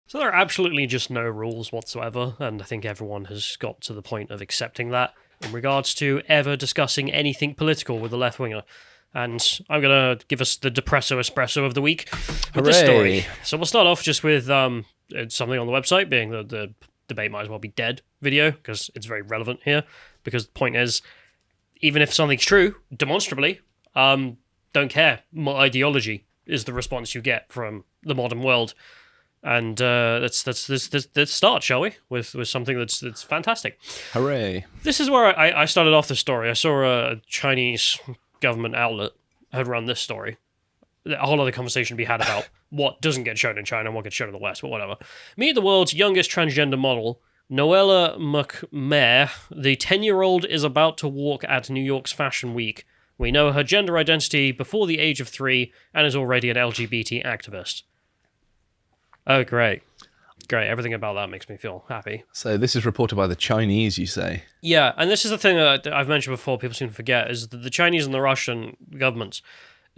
So there are absolutely just no rules whatsoever, and I think everyone has got to the point of accepting that in regards to ever discussing anything political with the left winger. And I'm going to give us the depresso espresso of the week with this story. So we'll start off just with something on the website, being the debate might as well be dead video, because it's very relevant here. Because the point is, even if something's true, demonstrably, don't care. More ideology is the response you get from the modern world. And let's start, shall we, with something that's fantastic. Hooray. This is where I started off the story. I saw a Chinese government outlet had run this story. A whole other conversation to be had about what doesn't get shown in China and what gets shown in the West, but whatever. Meet the world's youngest transgender model, Noella McMahon. The 10-year-old is about to walk at New York's Fashion Week. We know her gender identity before the age of 3 and is already an LGBT activist. Oh, great. Great. Everything about that makes me feel happy. So this is reported by the Chinese, you say? Yeah, and this is the thing that I've mentioned before, people seem to forget, is that the Chinese and the Russian governments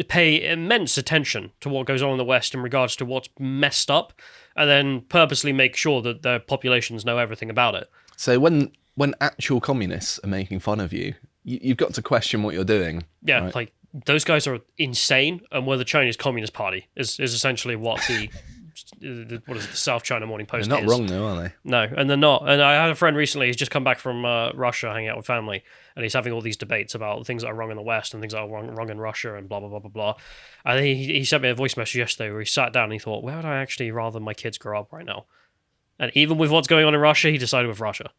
pay immense attention to what goes on in the West in regards to what's messed up, and then purposely make sure that their populations know everything about it. So when actual communists are making fun of you, you've got to question what you're doing. Yeah, right? like, those guys are insane, and we're the Chinese Communist Party, is essentially what what is it, the South China Morning Post They're not is. wrong, though, are they? No, and they're not. And I had a friend recently, he's just come back from Russia, hanging out with family, and he's having all these debates about things that are wrong in the West and things that are wrong in Russia and blah, blah, blah, blah, blah. And he sent me a voice message yesterday where he sat down and he thought, where would I actually rather my kids grow up right now? And even with what's going on in Russia, he decided with Russia.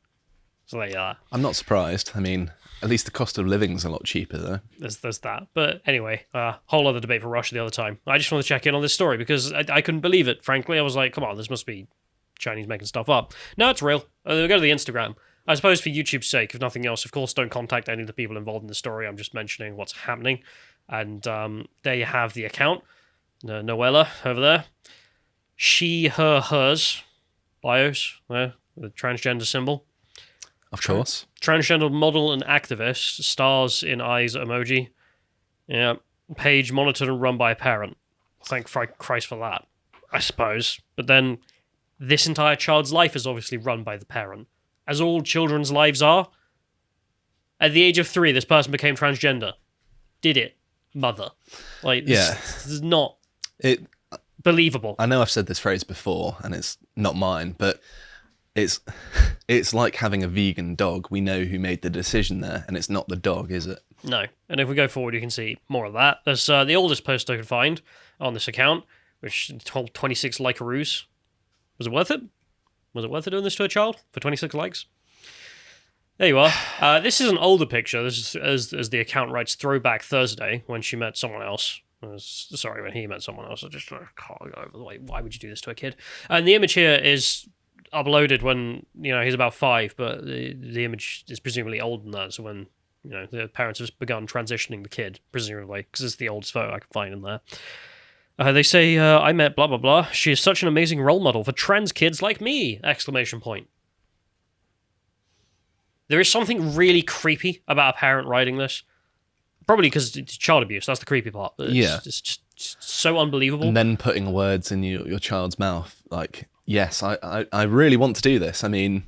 So there you are. I'm not surprised. I mean, at least the cost of living's a lot cheaper, though. There's that. But anyway, whole other debate for Russia the other time. I just want to check in on this story because I couldn't believe it, frankly. I was like, come on, this must be Chinese making stuff up. No, it's real. Go to the Instagram. I suppose for YouTube's sake, if nothing else, of course, don't contact any of the people involved in the story. I'm just mentioning what's happening. And there you have the account. Noella over there. She, her, hers. Bios. There, the transgender symbol. Of course. Transgender model and activist, stars in eyes emoji. Yeah. Page monitored and run by a parent. Thank Christ for that, I suppose. But then, this entire child's life is obviously run by the parent. As all children's lives are. At the age of 3, this person became transgender. Did it. Mother. Like, this is not believable. I know I've said this phrase before, and it's not mine, but it's like having a vegan dog. We know who made the decision there, and it's not the dog, is it? No. And if we go forward, you can see more of that. There's the oldest post I could find on this account, which told 26 likearoos. Was it worth it? Was it worth it doing this to a child for 26 likes? There you are. This is an older picture. This is, as the account writes, Throwback Thursday, when she met someone else. Sorry, when he met someone else. I just can't go over the way. Why would you do this to a kid? And the image here is uploaded when he's about 5, but the image is presumably older than that. So when the parents have begun transitioning the kid, presumably, because it's the oldest photo I can find in there. They say, I met blah blah blah. She is such an amazing role model for trans kids like me! Exclamation point. There is something really creepy about a parent writing this. Probably because it's child abuse. That's the creepy part. It's just so unbelievable. And then putting words in your child's mouth, like, yes, I really want to do this. I mean,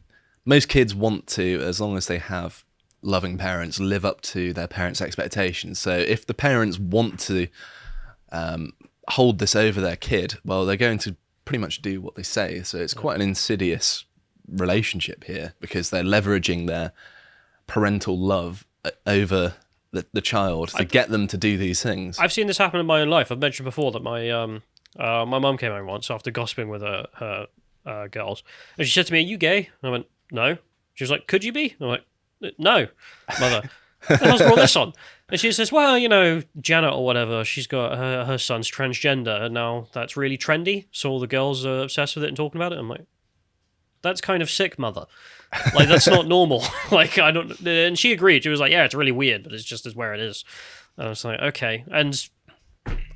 most kids want to, as long as they have loving parents, live up to their parents' expectations. So if the parents want to hold this over their kid, well, they're going to pretty much do what they say. So it's quite an insidious relationship here, because they're leveraging their parental love over the child to get them to do these things. I've seen this happen in my own life. I've mentioned before that my mum came home once after gossiping with her girls, and she said to me, "Are you gay?" And I went, "No." She was like, "Could you be?" I'm like, "No, mother." What the hell's brought this on? And she says, well, Janet or whatever, she's got her son's transgender, and now that's really trendy, so all the girls are obsessed with it and talking about it. I'm like, that's kind of sick, mother. Like, that's not normal. Like, I don't... And she agreed. She was like, yeah, it's really weird, but it's just as where it is. And I was like, okay. And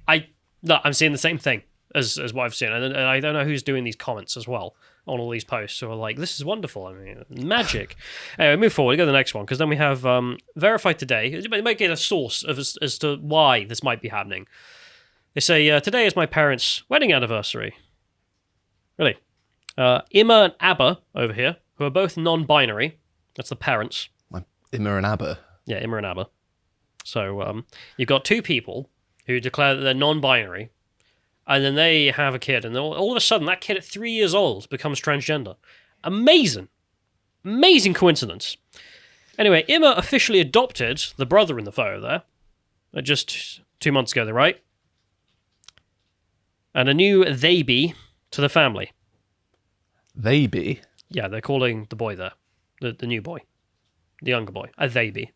I'm seeing the same thing as what I've seen. And I don't know who's doing these comments as well on all these posts. So we're like, this is wonderful. I mean, magic. Anyway, move forward. Go to the next one, because then we have verified today. It might get a source as to why this might be happening. They say, today is my parents' wedding anniversary. Really? Emma and Abba over here, who are both non-binary. That's the parents. Like Imma and Abba. Yeah, Emma and Abba. So you've got two people who declare that they're non-binary, and then they have a kid, and then all of a sudden that kid at 3 years old becomes transgender. Amazing. Amazing coincidence. Anyway, Emma officially adopted the brother in the photo there, just 2 months ago, right? And a new they be to the family. They be? Yeah, they're calling the boy there, the new boy, the younger boy, a they be.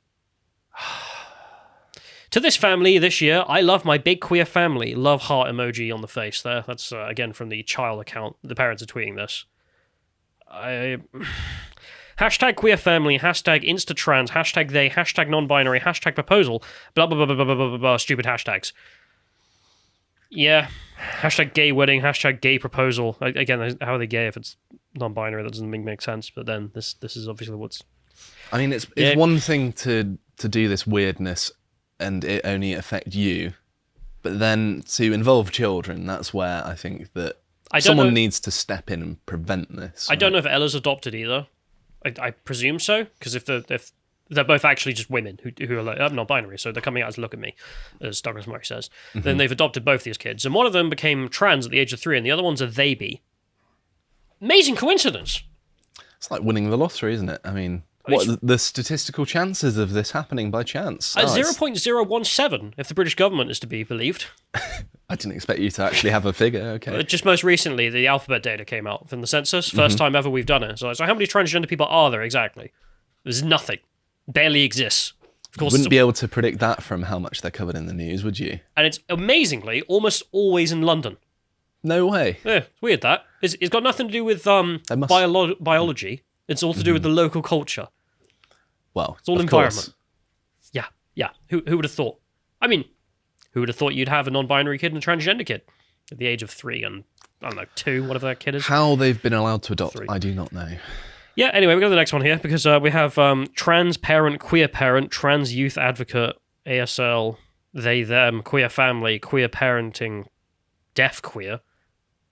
To this family this year, I love my big queer family. Love heart emoji on the face there. That's, again, from the child account. The parents are tweeting this. Hashtag queer family, hashtag instatrans, hashtag they, hashtag non-binary, hashtag proposal, blah, blah, blah, blah, blah, blah, blah, blah, stupid hashtags. Yeah. Hashtag gay wedding, hashtag gay proposal. Again, how are they gay if it's non-binary? That doesn't make sense, but then this is obviously what's... I mean, it's one thing to do this weirdness and it only affect you, but then to involve children, that's where I think that someone needs to step in and prevent this. I don't know if Ella's adopted either. I presume so, because if they're both actually just women who are like, I'm not binary, so they're coming out as look at me, as Douglas Murray says. Mm-hmm. Then they've adopted both these kids, and one of them became trans at the age of 3, and the other one's a they be. Amazing coincidence. It's like winning the lottery, isn't it? I mean, what are the statistical chances of this happening by chance? 0.017, if the British government is to be believed. I didn't expect you to actually have a figure, okay. Just most recently, the alphabet data came out from the census. First time ever we've done it. So how many transgender people are there exactly? There's nothing. Barely exists. Of course, you wouldn't be able to predict that from how much they're covered in the news, would you? And it's amazingly almost always in London. No way. Yeah, it's weird that. It's got nothing to do with biology. It's all to do with the local culture. Well, it's all environment. Course. Yeah. Who would have thought? I mean, who would have thought you'd have a non-binary kid and a transgender kid at the age of 3 and, I don't know, 2, whatever that kid is? How they've been allowed to adopt, 3. I do not know. Yeah, anyway, we go to the next one here, because we have trans parent, queer parent, trans youth advocate, ASL, they, them, queer family, queer parenting, deaf queer.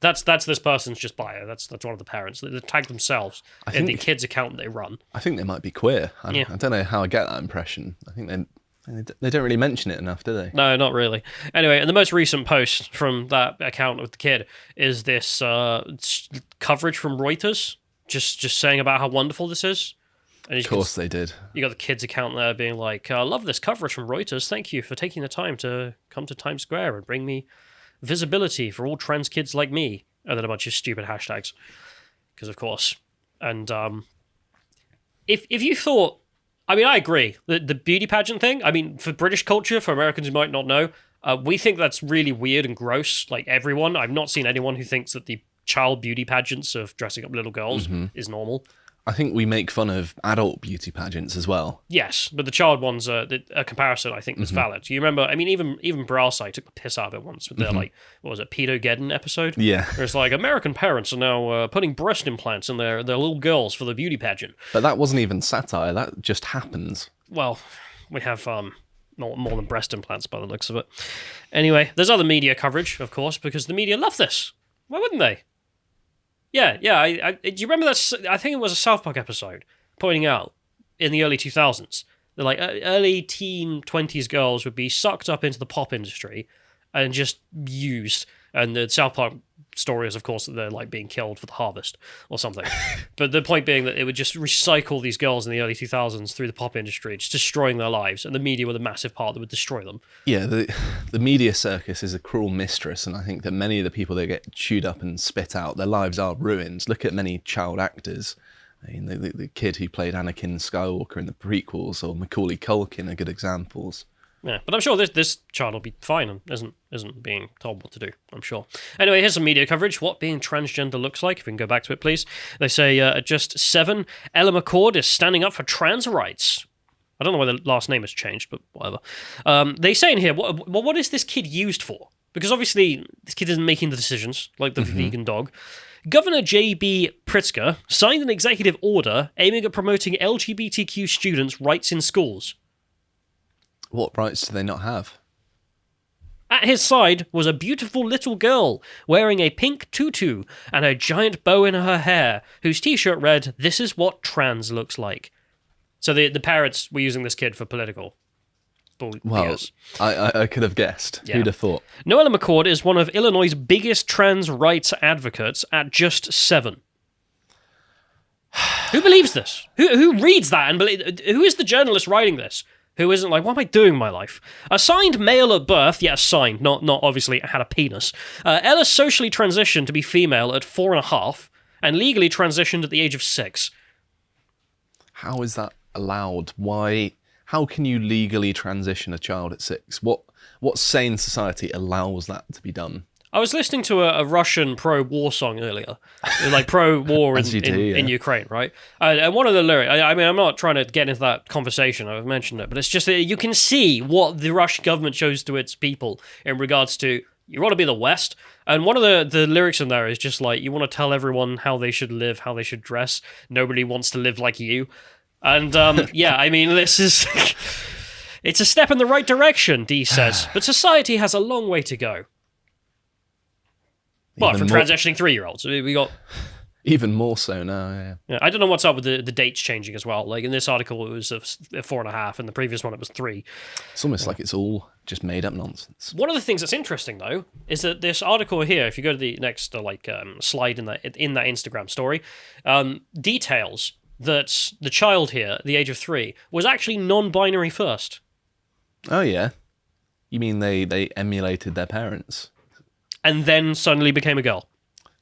That's this person's just bio. That's one of the parents. They tag themselves in the kids' account they run. I think they might be queer. I don't know how I get that impression. I think they don't really mention it enough, do they? No, not really. Anyway, and the most recent post from that account of the kid is this coverage from Reuters, just saying about how wonderful this is. And of course they did. You got the kids' account there being like, I love this coverage from Reuters. Thank you for taking the time to come to Times Square and bring me visibility for all trans kids like me, and then a bunch of stupid hashtags, because of course. And if you thought, I mean, I agree, the beauty pageant thing, I mean, for British culture, for Americans who might not know, we think that's really weird and gross, like everyone. I've not seen anyone who thinks that the child beauty pageants of dressing up little girls is normal. I think we make fun of adult beauty pageants as well. Yes, but the child ones, a comparison I think was valid. You remember, I mean, even Brassai took the piss out of it once with their, like, what was it, Pedo-Geddon episode? Yeah. Where it's like, American parents are now putting breast implants in their little girls for the beauty pageant. But that wasn't even satire, that just happens. Well, we have more than breast implants by the looks of it. Anyway, there's other media coverage, of course, because the media love this. Why wouldn't they? Yeah. Do you remember that? I think it was a South Park episode pointing out in the early 2000s that like early teen 20s girls would be sucked up into the pop industry and just used. And the South Park story is, of course, that they're like being killed for the harvest or something. But the point being that it would just recycle these girls in the early 2000s through the pop industry, just destroying their lives, and the media were the massive part that would destroy them. Yeah, the media circus is a cruel mistress, and I think that many of the people that get chewed up and spit out, their lives are ruined. Look at many child actors. I mean, the kid who played Anakin Skywalker in the prequels, or Macaulay Culkin are good examples. Yeah, but I'm sure this child will be fine and isn't being told what to do, I'm sure. Anyway, here's some media coverage. What being transgender looks like. If we can go back to it, please. They say, at just 7, Ella McCord is standing up for trans rights. I don't know why the last name has changed, but whatever. They say in here, what is this kid used for? Because obviously, this kid isn't making the decisions, like the vegan dog. Governor J.B. Pritzker signed an executive order aiming at promoting LGBTQ students' rights in schools. What rights do they not have? At his side was a beautiful little girl wearing a pink tutu and a giant bow in her hair, whose t-shirt read, "This is what trans looks like." So the parents were using this kid for political. Well, I could have guessed. Yeah. Who'd have thought? Noella McCord is one of Illinois' biggest trans rights advocates at just 7. Who believes this? Who reads that and who is the journalist writing this? Who isn't like, what am I doing in my life? Assigned male at birth, yes, assigned, not obviously had a penis. Ella socially transitioned to be female at 4.5 and legally transitioned at the age of 6. How is that allowed? Why? How can you legally transition a child at 6? What sane society allows that to be done? I was listening to a Russian pro-war song earlier, like pro-war in Ukraine, right? And one of the lyrics, I mean, I'm not trying to get into that conversation, I've mentioned it, but it's just that you can see what the Russian government shows to its people in regards to, you want to be the West, and one of the lyrics in there is just like, you want to tell everyone how they should live, how they should dress, nobody wants to live like you. And yeah, I mean, this is... It's a step in the right direction, Dee says, but society has a long way to go. Well, from transitioning 3-year-olds, we got even more so now. Yeah, I don't know what's up with the dates changing as well. Like in this article, it was 4.5, and the previous one it was 3. It's almost like it's all just made up nonsense. One of the things that's interesting though is that this article here, if you go to the next slide in that Instagram story, details that the child here, at the age of 3, was actually non-binary first. Oh yeah, you mean they emulated their parents? And then suddenly became a girl.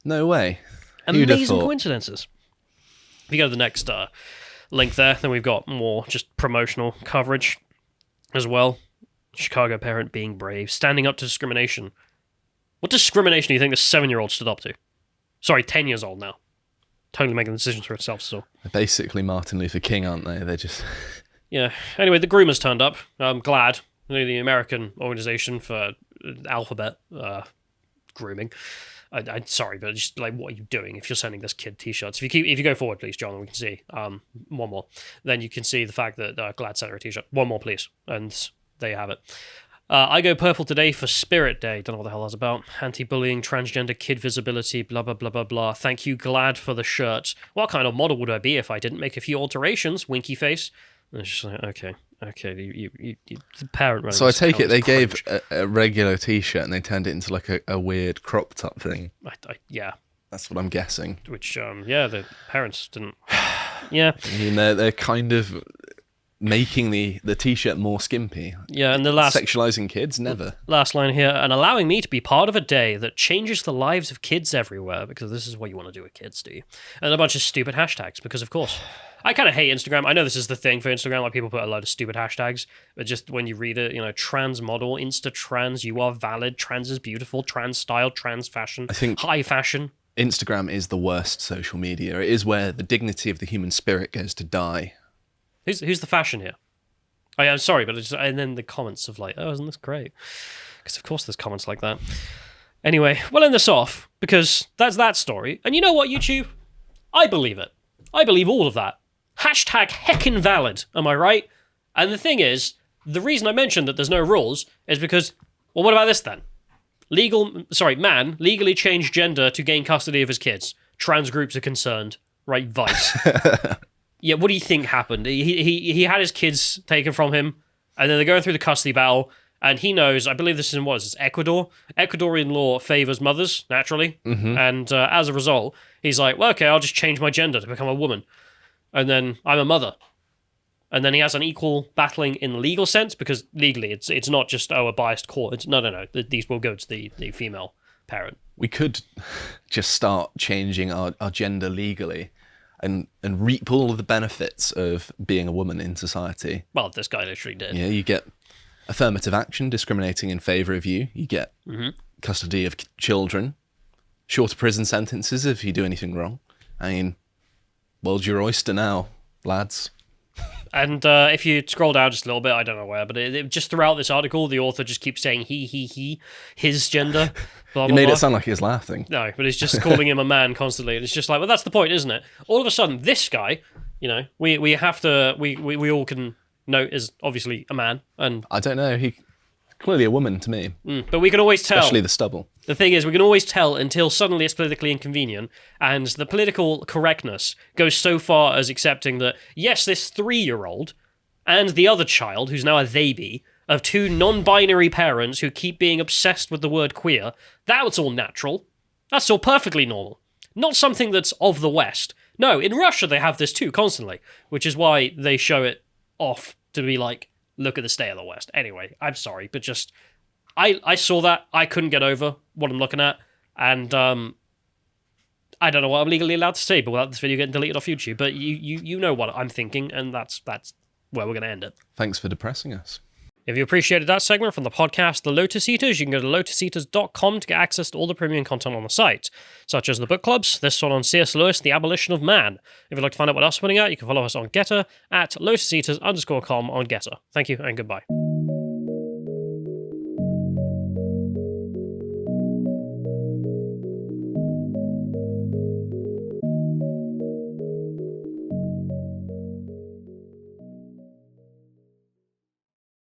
No way. Amazing coincidences. If you go to the next link there, then we've got more just promotional coverage as well. Chicago parent being brave, standing up to discrimination. What discrimination do you think this 7-year-old stood up to? Sorry, 10 years old now. Totally making decisions for itself still. They're basically Martin Luther King, aren't they? They're just... Yeah. Anyway, the groomers turned up. I'm glad. The American organization for alphabet... grooming. I'm sorry, but just like, what are you doing if you're sending this kid t-shirts? If you go forward, please, John, we can see one more. Then you can see the fact that Glad sent her a t-shirt. One more, please, and there you have it. I go purple today for Spirit Day. Don't know what the hell that's about. Anti-bullying, transgender kid visibility, blah blah blah blah blah. Thank you, Glad, for the shirt. What kind of model would I be if I didn't make a few alterations? Winky face. And it's just like, okay, you the parent. So I take it they gave a regular t-shirt and they turned it into like a weird crop top thing. Yeah. That's what I'm guessing. Which, yeah, the parents didn't... Yeah. I mean, they're kind of making the t-shirt more skimpy. Yeah, and the last... Sexualizing kids? Never. Last line here, and allowing me to be part of a day that changes the lives of kids everywhere, because this is what you want to do with kids, do you? And a bunch of stupid hashtags, because of course... I kind of hate Instagram. I know this is the thing for Instagram, like people put a load of stupid hashtags, but just when you read it, trans model, insta trans, you are valid, trans is beautiful, trans style, trans fashion, I think high fashion. Instagram is the worst social media. It is where the dignity of the human spirit goes to die. Who's the fashion here? I'm sorry, but and then the comments of like, oh, isn't this great? Because of course there's comments like that. Anyway, we'll end this off because that's that story. And you know what, YouTube? I believe it. I believe all of that. Hashtag heckin' valid, am I right? And the thing is, the reason I mentioned that there's no rules is because, well, what about this then? Man legally changed gender to gain custody of his kids. Trans groups are concerned. Right, Vice. Yeah, what do you think happened? He had his kids taken from him, and then they're going through the custody battle, and he knows, I believe this is in what is this, Ecuador? Ecuadorian law favors mothers, naturally, and as a result, he's like, well, okay, I'll just change my gender to become a woman. And then I'm a mother. And then he has an equal battling in the legal sense, because legally it's not just, a biased court. No. These will go to the female parent. We could just start changing our gender legally and reap all of the benefits of being a woman in society. Well, this guy literally did. Yeah, you get affirmative action discriminating in favour of you. You get custody of children, shorter prison sentences if you do anything wrong. I mean... world's your oyster now, lads. And if you scroll down just a little bit, I don't know where, but it just throughout this article, the author just keeps saying he, his gender. Blah, He blah, made blah. it sound like he was laughing. No, but it's just calling him a man constantly. And it's just like, well, that's the point, isn't it? All of a sudden, this guy, we have to, we all can note is obviously a man. And I don't know, he Clearly a woman to me, But we can always tell. especially the stubble. The thing is, we can always tell until suddenly it's politically inconvenient, and the political correctness goes so far as accepting that, yes, this 3-year-old and the other child, who's now a they-be, of 2 non-binary parents who keep being obsessed with the word queer, that's all natural. That's all perfectly normal. Not something that's of the West. No, in Russia they have this too, constantly, which is why they show it off to be like, look at the state of the West. Anyway, I'm sorry, but just... I saw that, I couldn't get over what I'm looking at, and I don't know what I'm legally allowed to say, but without this video getting deleted off YouTube, but you know what I'm thinking, and that's where we're going to end it. Thanks for depressing us. If you appreciated that segment from the podcast The Lotus Eaters, you can go to lotuseaters.com to get access to all the premium content on the site, such as the book clubs, this one on C.S. Lewis, The Abolition of Man. If you'd like to find out what else we're putting out, you can follow us on Getter at lotuseaters_com on Getter. Thank you and goodbye.